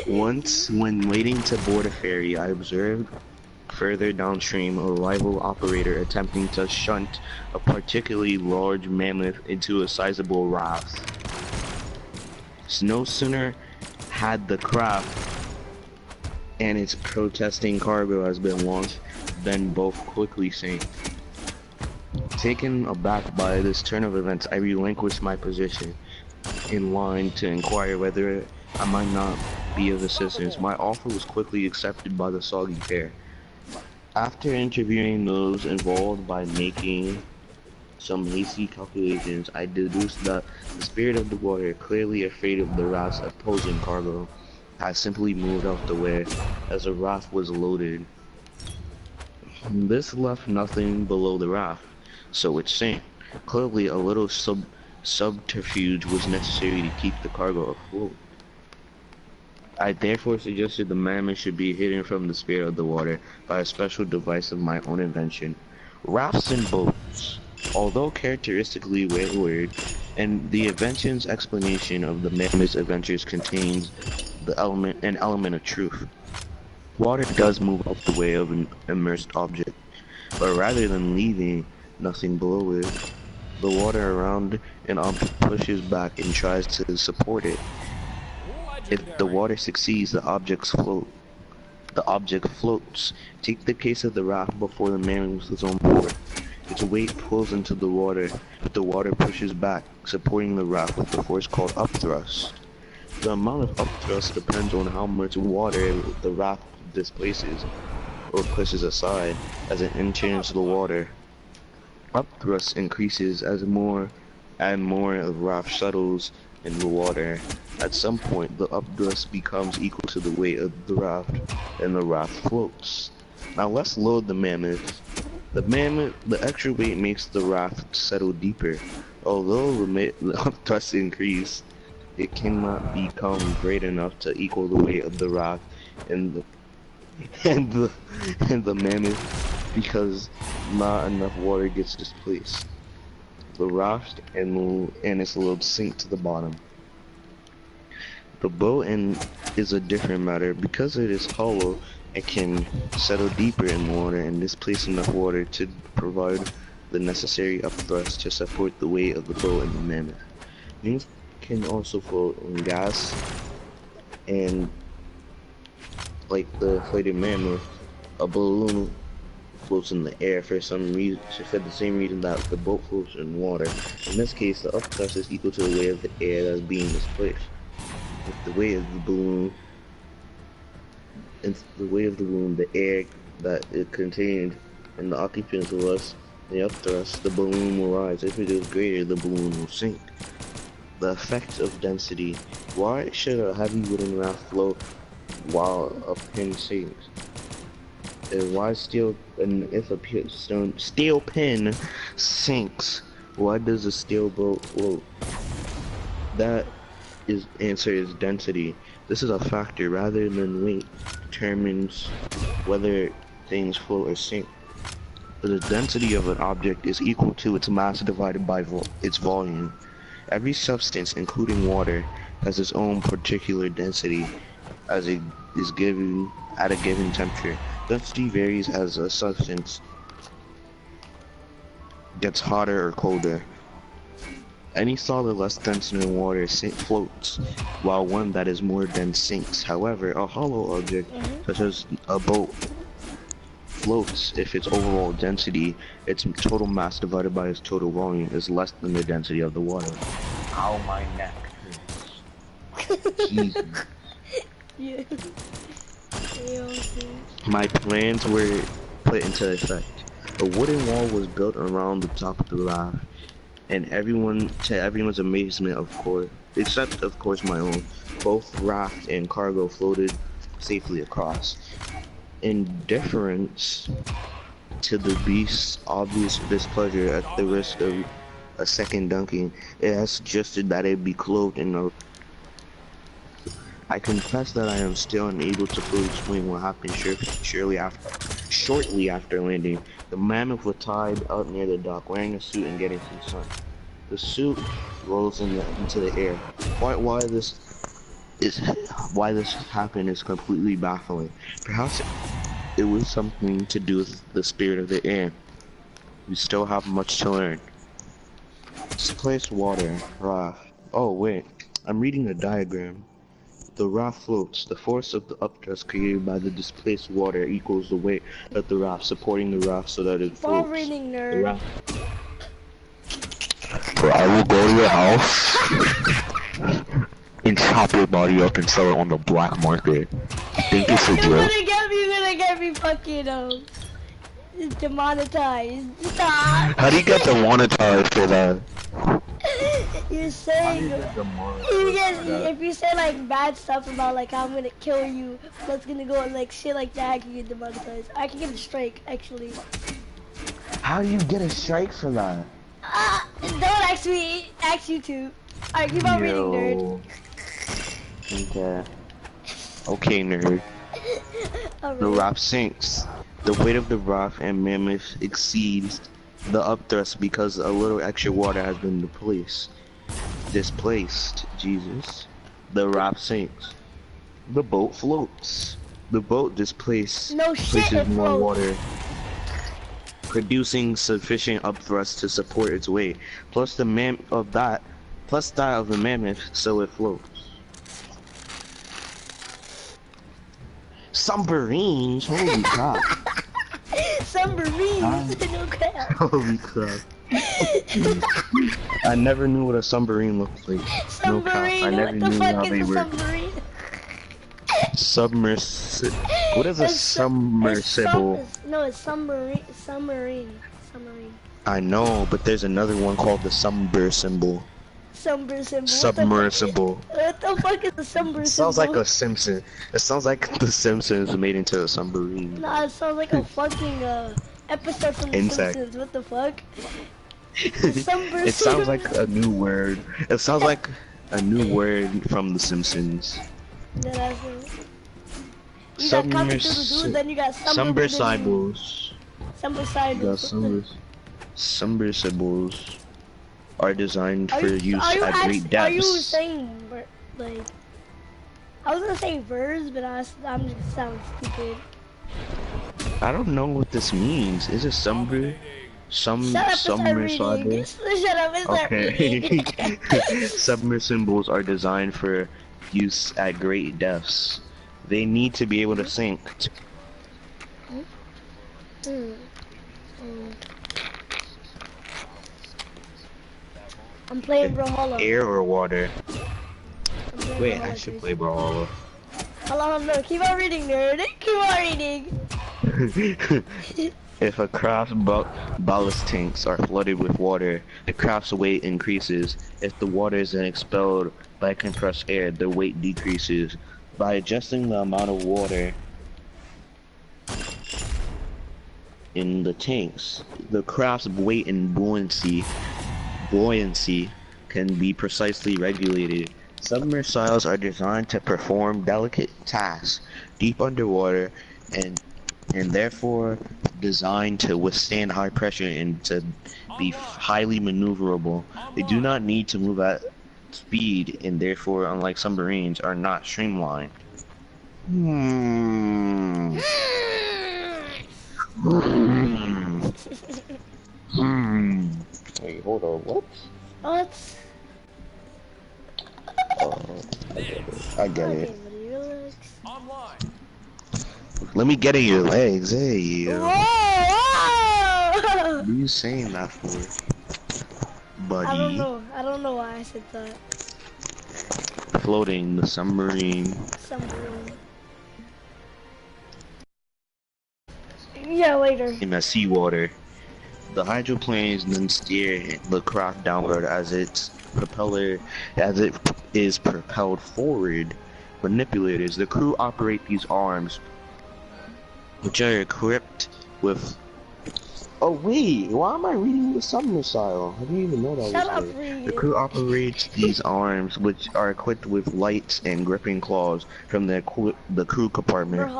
Once, when waiting to board a ferry, I observed further downstream a rival operator attempting to shunt a particularly large mammoth into a sizable raft. No sooner had the craft and its protesting cargo has been launched than both quickly sank. Taken aback by this turn of events, I relinquished my position in line to inquire whether I might not be of assistance. My offer was quickly accepted by the soggy pair. After interviewing those involved by making some hasty calculations, I deduced that the spirit of the water, clearly afraid of the raft's opposing cargo, had simply moved out the way as the raft was loaded. This left nothing below the raft, so it sank. Clearly a little subterfuge was necessary to keep the cargo afloat. I therefore suggested the mammoth should be hidden from the spirit of the water by a special device of my own invention. Rafts and boats. Although characteristically wayward, and the invention's explanation of the mammoth's adventures contains an element of truth. Water does move out the way of an immersed object, but rather than leaving nothing below it, the water around an object pushes back and tries to support it. If the water succeeds, the object floats. Take the case of the raft before the mammoth was on board. Its weight pulls into the water, but the water pushes back, supporting the raft with the force called upthrust. The amount of upthrust depends on how much water the raft displaces or pushes aside as it enters the water. Upthrust increases as more and more of the raft settles in the water. At some point, the upthrust becomes equal to the weight of the raft, and the raft floats. Now let's load the mammoth. The extra weight makes the raft settle deeper. Although the upthrust increase, it cannot become great enough to equal the weight of the raft and the mammoth, because not enough water gets displaced. The raft and its load sink to the bottom. The boat is a different matter. Because it is hollow, it can settle deeper in the water and displace enough water to provide the necessary upthrust to support the weight of the boat and the mammoth. These can also float on gas, and like the inflated mammoth, a balloon floats in the air for some reason, for the same reason that the boat floats in water. In this case, the upthrust is equal to the weight of the air that is being displaced. If the weight of the balloon, the air that it contained, and the occupants of us, the upthrust, the balloon will rise. If it is greater, the balloon will sink. The effect of density. Why should a heavy wooden raft float while a pin sinks? If a steel pin sinks, why does a steel boat float? Answer is density. This is a factor rather than weight determines whether things float or sink. The density of an object is equal to its mass divided by its volume. Every substance, including water, has its own particular density as it is given at a given temperature. Density varies as a substance gets hotter or colder. Any solid less dense than water floats, while one that is more dense sinks. However, a hollow object, such as a boat, floats if its overall density, its total mass divided by its total volume, is less than the density of the water. Ow, my neck hurts. Jesus. Yeah. My plans were put into effect. A wooden wall was built around the top of the raft, and everyone's amazement, of course, except of course my own, both raft and cargo floated safely across. In deference to the beast's obvious displeasure at the risk of a second dunking, it has suggested that it be clothed in a... I confess that I am still unable to fully explain what happened shortly after landing. The mammoth was tied out near the dock, wearing a suit and getting some sun. The suit rolls into the air. Quite why this is why this happened is completely baffling. Perhaps it was something to do with the spirit of the air. We still have much to learn. Displaced water, raft. Oh wait, I'm reading a diagram. The raft floats. The force of the upthrust created by the displaced water equals the weight of the raft, supporting the raft so that it Ball floats. reading The nerd. raft. Bro, I will go to your house and chop your body up and sell it on the black market. Thank you for You're jail. gonna get me fucking demonetized. Stop. How do you get demonetized for that? You're saying if you say like bad stuff about like how I'm gonna kill you, what's gonna go on like shit like that, I can get demonetized. I can get a strike actually. How do you get a strike for that? Don't ask me, ask you to. Alright, keep on reading, nerd. Okay. Okay, nerd. Alright. The raft sinks. The weight of the raft and mammoth exceeds the upthrust because a little extra water has been displaced. Jesus. The raft sinks. The boat floats. The boat places more water, producing sufficient upthrust to support its weight. Plus that of the mammoth, so it floats. Submarines, holy crap. Submarines, no crap. Holy crap. I never knew what a submarine looked like. Submarine, no crap. I never what the knew fuck how is they a were. Submarine? What is a submersible? No, it's submarine. I know, but there's another one called the submersible. Submersible. What the fuck is a submersible? It sounds like a Simpson. It sounds like the Simpsons made into a submarine. Nah, it sounds like a fucking episode from the Simpsons. What the fuck? It sounds like a new word. It sounds like a new word from the Simpsons. Submersibles. Submersibles are designed for use at great depths. Are you saying like? I was gonna say verbs, but I'm just sounding stupid. I don't know what this means. Is it submersible? Shut up, okay. Submersibles are designed for use at great depths. They need to be able to sink. I'm playing Brawlhalla. Air or water? Wait, I should play Brawlhalla. Hold on, no, keep on reading, nerd. Keep on reading. If a craft's ballast tanks are flooded with water, the craft's weight increases. If the water is then expelled by compressed air, the weight decreases. By adjusting the amount of water in the tanks, the craft's weight and buoyancy can be precisely regulated. Submersibles are designed to perform delicate tasks deep underwater and therefore designed to withstand high pressure and to be highly maneuverable. They do not need to move at speed and therefore, unlike submarines, are not streamlined. Wait, hold on, what? What? I get it. Let me get in your legs, hey you. What are you saying that for, buddy? I don't know why I said that. Floating the submarine. Yeah, later. In the seawater. The hydroplanes then steer the craft downward as it is propelled forward. Manipulators. The crew operate these arms, which are equipped with. Oh wait, why am I reading the submersible? I didn't even know that was there. The crew operates these arms, which are equipped with lights and gripping claws from the crew compartment.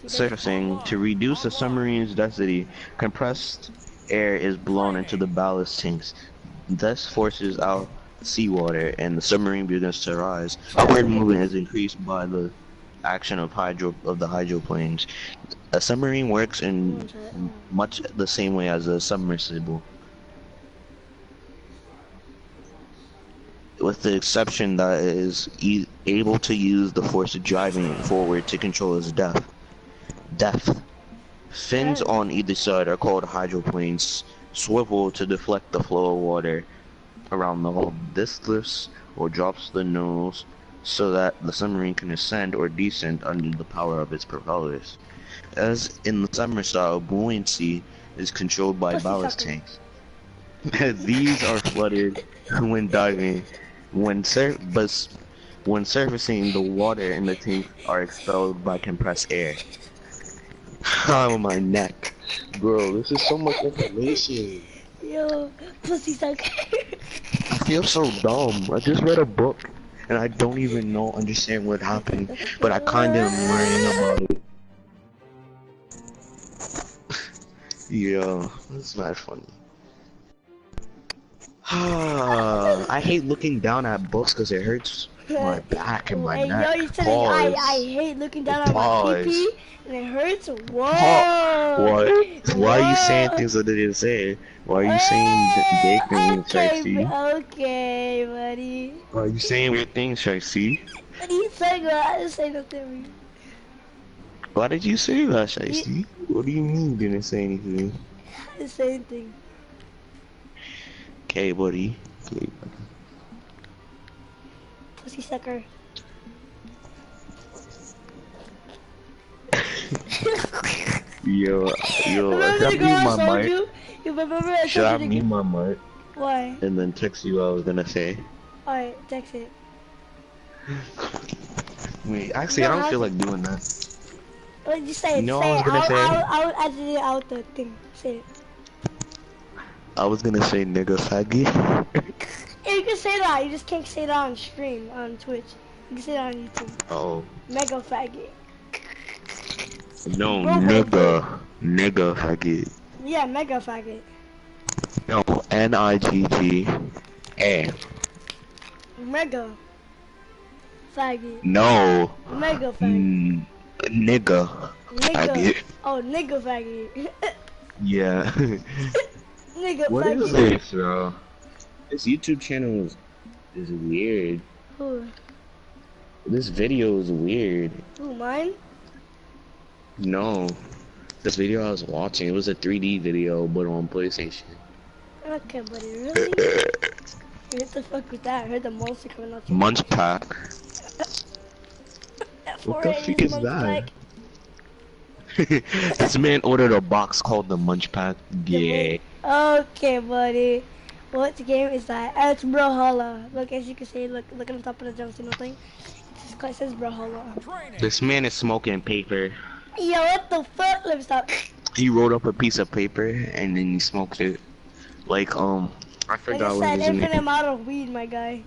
Surfacing. To reduce the submarine's density, compressed air is blown into the ballast tanks. This forces out seawater, and the submarine begins to rise. Upward movement is increased by the action of the hydroplanes. A submarine works in much the same way as a submersible, with the exception that it is able to use the force driving it forward to control its depth. Fins on either side are called hydroplanes, swivel to deflect the flow of water around the hull. This lifts or drops the nose so that the submarine can ascend or descend under the power of its propellers. As in the submarine style, buoyancy is controlled by ballast tanks. These are flooded when diving. When surfacing, the water in the tank are expelled by compressed air. Oh, my neck. Bro, this is so much information. Yo, pussy sucker. I feel so dumb. I just read a book and I don't even understand what happened, but I kinda am learning about it. Yeah, that's not funny. I hate looking down at books because it hurts my back and my neck. Yo, you said I hate looking down at my pee and it hurts. Whoa. What? Why are you saying things that they didn't say? Why are you saying gay things, Tracy? Okay, buddy. Why are you saying weird things, Tracy? What are you saying? I didn't say nothing. Why did you say that, Tracy? What do you mean you didn't say anything? I didn't say anything. Okay, buddy. Okay. Pussy sucker. Yo, Remember the girl I told you? You remember I told Should I mute my mic? Why? And then text you what I was gonna say. Alright, text it. Wait, actually, I don't feel like doing that. What just say it? No, say I was gonna say. I would edit it out the thing. Say it. I was gonna say nigga faggy. Yeah, you can say that. You just can't say that on stream on Twitch. You can say that on YouTube. Oh. Mega faggot. No, nigga faggot. Yeah, mega faggot. No, N-I-G-G-A. Mega faggot. No. Mega faggot. Nigga. Faggot. Oh, nigga faggot. Yeah. Nigga what faggot. Is this, bro? This YouTube channel is weird. Who? This video is weird. Who, mine? No. This video I was watching, it was a 3D video, but on PlayStation. Okay, buddy, really? What the fuck with that? I heard the monster coming out. Munch Pack. What the fuck is that? This man ordered a box called the Munch Pack. Yeah. Okay, buddy. What game is that? It's Brawlhalla. Look, as you can see, look on the top of the jump, see nothing? It says Brawlhalla. This man is smoking paper. Yo, what the fuck? Let me stop. He rolled up a piece of paper and then he smoked it. Like, I forgot what his name. Infinite amount of weed, my guy.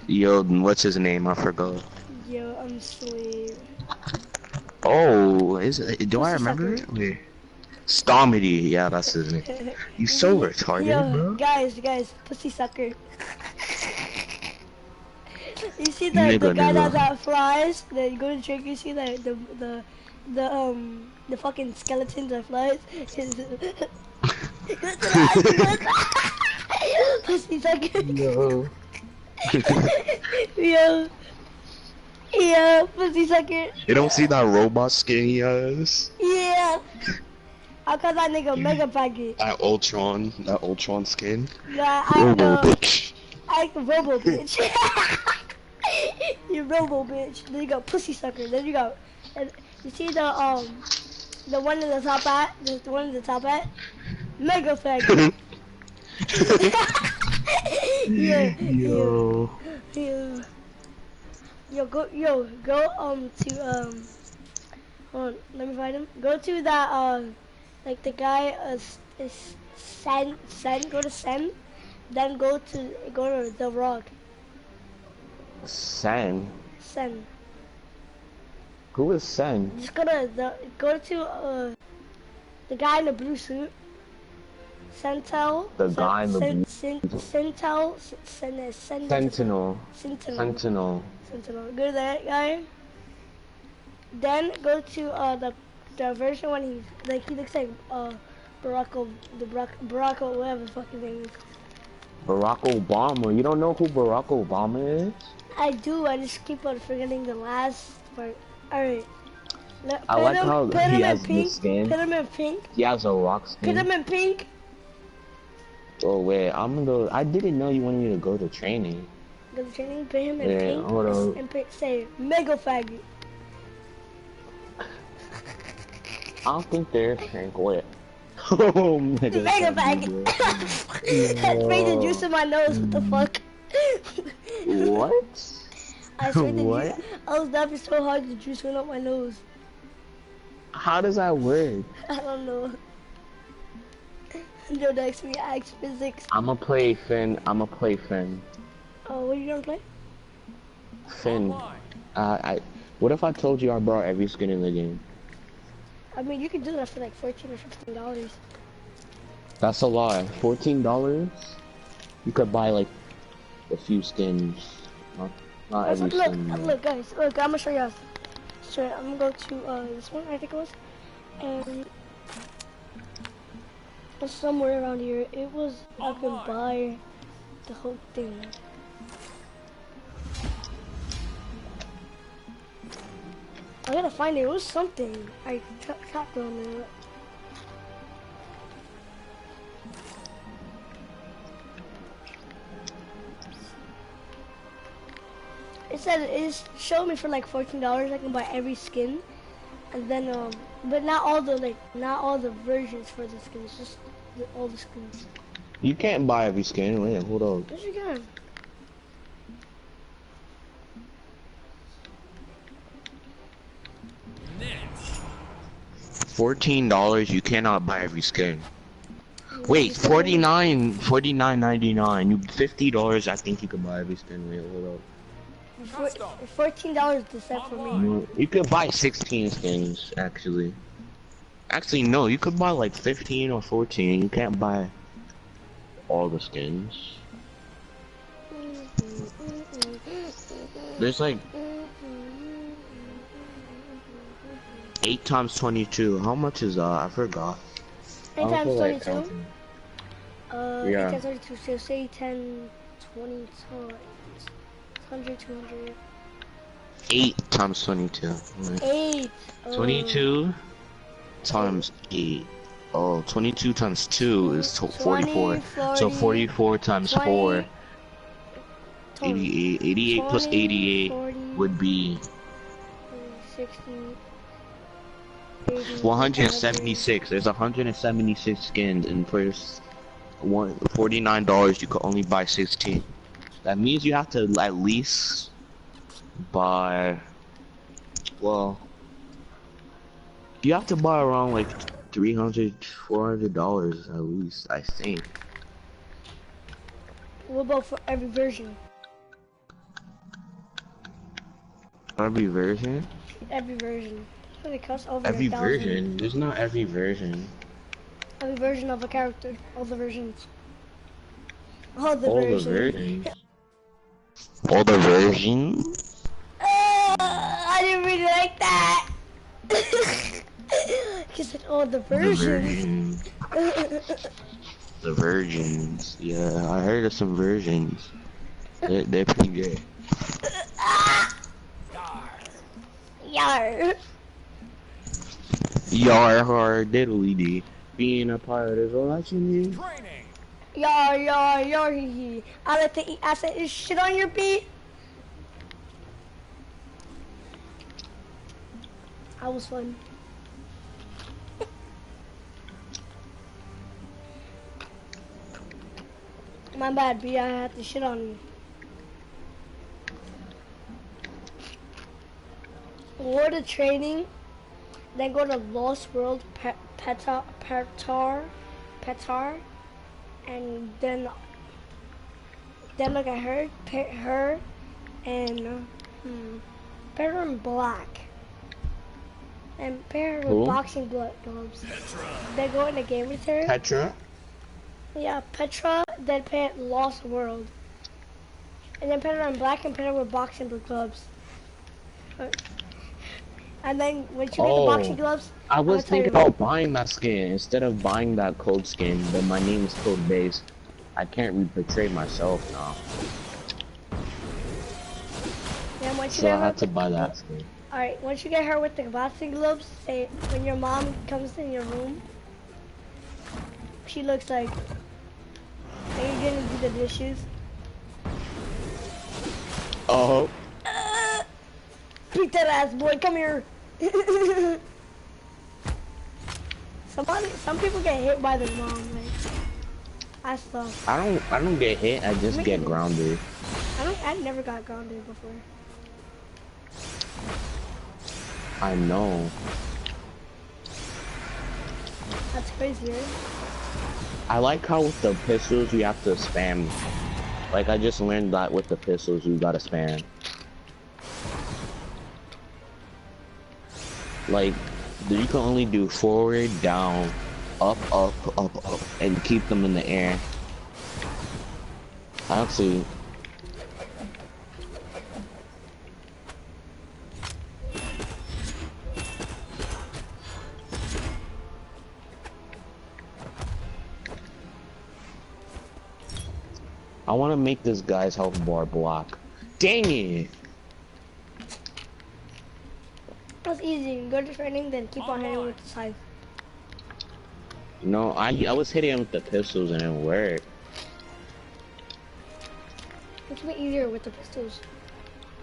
Yo, what's his name? I forgot. Yo, I'm sleep. Oh, is it? Do I remember it? Wait. Stomedy, yeah, that's his name. You so retarded, yo, bro. Guys, pussy sucker. You see the guy that flies? You go to trick. You see the fucking skeleton that flies. Pussy sucker. Yo. Yo, pussy sucker. You don't see that robot skin he has? Yeah. I call that nigga mega faggot. That Ultron skin? Yeah, Robo bitch. Robo bitch. You Robo bitch. Then you got pussy sucker. Then you got, you see the one in the top hat? The one in the top hat? Mega faggot. Yo, go to hold on, let me find him. Go to that like the guy is Sen, go to Sen, then go to the Rock. Sen? Sen. Who is Sen? Just go to the guy in the blue suit. Sentinel. The guy in the blue. Sentinel. Sentinel. Sentinel. Sentinel. Go to that guy. Then go to the version when he's like he looks like Barack whatever the fuck his name is. Barack Obama. You don't know who Barack Obama is? I do. I just keep on forgetting the last part. All right. I like how he has this skin. Put him in pink. He has a rock skin. Put him in pink. Oh wait, I'm gonna go. I didn't know you wanted me to go to training. Go to training. Put him in pink. Hold on. And say mega faggot. I don't think there's pink. Wait. Oh mega faggot. I sprayed the juice in my nose. What the fuck? What? I sprayed the juice. I was laughing so hard the juice went up my nose. How does that work? I don't know. Don't ask me, I ask physics. I'ma play Finn. Oh, what are you gonna play? Finn. What if I told you I brought every skin in the game? I mean, you can do that for like $14 or $15. That's a lot. $14? You could buy like a few skins. Not every skin. Look, guys. Look, I'm gonna show you guys. So I'm gonna go to this one, I think it was, and it's somewhere around here. It was I can buy the whole thing. I gotta find it. It was something I tapped on it. It said it showed me for like $14 I can buy every skin, and then but not all the versions for the skins, just all the skins. You can't buy every skin. Wait, hold on. Yes, you can. $14, you cannot buy every skin. Wait, $49.99. You $50, I think you can buy every skin. Wait, hold on. $14 to set for me. You could buy 16 skins, actually. Actually, no, you could buy like 15 or 14. You can't buy all the skins. There's like 8 times 22. How much is that? I forgot. 8 times 22? Yeah. 8 times 22, so say 10, 20 times 100, 200. 8 times 22. 8. 22 times 8. Oh, 22 times 2 is 44. 40, so 44 times 20, 4. 88. 88 20, plus 88 40, would be 60. 80, 176. There's 176 skins, and for $49 you could only buy 16. That means you have to at least buy, well, you have to buy around like $300, $400 at least, I think. What about for every version? Every version? Every version. It costs over Every 1,000. version? There's not every version. Every version of a character. All the versions. All the All versions. the versions? All the versions? I didn't really like that. He said all the versions. The versions. Yeah, I heard of some versions. They're pretty good. Yar. Yar har diddly dee. Being a pirate is all that you need. Yar, yar, yar, hee hee. I like to eat acid and shit on your beat. I was fun. My bad, B. I had to shit on you. Go to training, then go to Lost World Petar, and then like I heard her and pair in black and pair with boxing gloves. Then go in the game with her. Petra? Yeah, Petra, Deadpan, Lost World. And then Petra in black and Petra with boxing gloves. And then once you get the boxing Oh, gloves, I I'm gonna was tell you thinking about. about buying that skin instead of buying that code skin, but my name is Code Base. I can't betray myself now, Yeah, once you so get I her had with to the, buy that skin. alright, once you get her with the boxing gloves, say when your mom comes in your room, she looks like, are you gonna do the dishes? Oh, Beat that ass, boy, come here. Some people get hit by their mom, like, I suck. I don't get hit. I just Me get either. grounded. I never got grounded before. I know. That's crazy, right? I like how with the pistols you have to spam. Like I just learned that with the pistols you gotta spam. Like you can only do forward, down, up, up, up, up, and keep them in the air. Actually, I want to make this guy's health bar block. Dang it! That's easy. You go to training, then keep on hitting with the scythe. No, I was hitting him with the pistols and it worked. It's way easier with the pistols.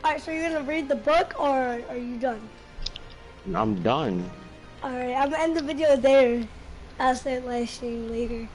Alright, so you're gonna read the book or are you done? I'm done. Alright, I'm gonna end the video there. I'll start live streaming later.